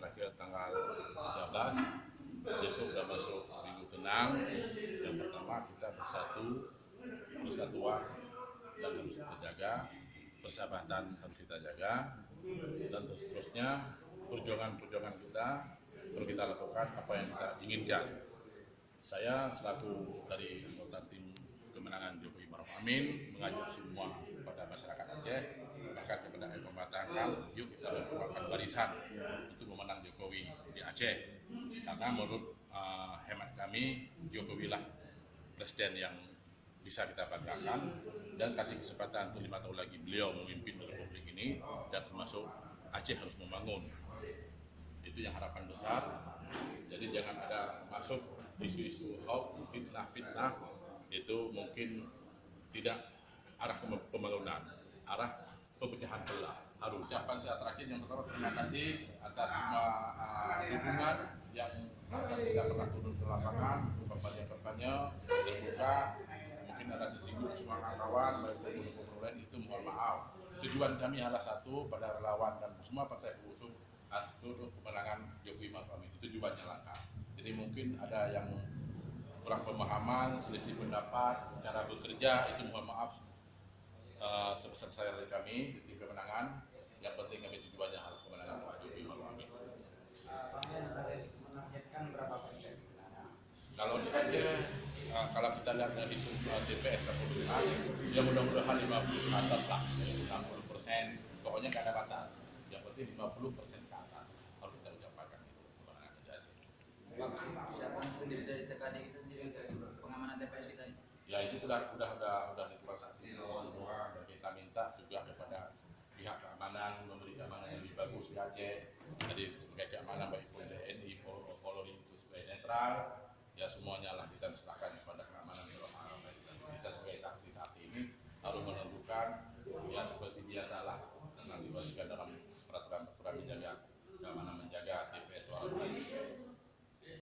terakhir tanggal 13. Besok sudah masuk minggu tenang. Yang pertama kita bersatu, persatuan dan harus kita jaga, persahabatan harus kita jaga, dan seterusnya perjuangan kita perlu kita lakukan apa yang kita inginkan. Saya selaku dari anggota tim kemenangan Jokowi Maruf Amin mengajak semua kepada masyarakat Aceh, bahkan kepada pemerintah, yuk kita berkuatkan barisan untuk memenang Jokowi di Aceh. Karena menurut hemat kami, Jokowi lah presiden yang bisa kita banggakan dan kasih kesempatan untuk 5 tahun lagi beliau memimpin Republik ini, dan termasuk Aceh harus membangun. Itu yang harapan besar. Jadi jangan ada masuk isu-isu hoax, fitnah, itu mungkin tidak arah pembangunan, arah pemecahan belah. Harus ucapan saya terakhir yang pertama, terima kasih atas semua dukungan yang kita pernah turun ke lapangan, kampanye terbuka. Mungkin ada tersinggung semua kawan, baik pendukung lain, itu mohon maaf. Tujuan kami adalah satu, pada relawan dan semua partai pengusung untuk kemenangan Jokowi Maruf Amin. Itu tujuannya langkah. Jadi mungkin ada yang kurang pemahaman, selisih pendapat, cara bekerja, itu mohon maaf sebesar saya dari kami di kemenangan. Yang penting kami tujuannya adalah kemenangan Pak Jokowi Maruf Amin. Menargetkan berapa persen? Kalau di Aceh, kalau kita lihat dari TPS keputusan, ya mudah-mudahan 50 ke atas lah, 60%, pokoknya nggak ada batas. Yang penting 50% ke atas harus kita ucapkan itu kemenangan di Aceh. Siapkan sendiri dari TKD kita sendiri dari pengamanan TPS kita ini. Ya itu sudah ditransaksi semua, dan kita minta juga kepada pihak keamanan memberi keamanan yang lebih bagus di Aceh. Jadi sebagai keamanan bagi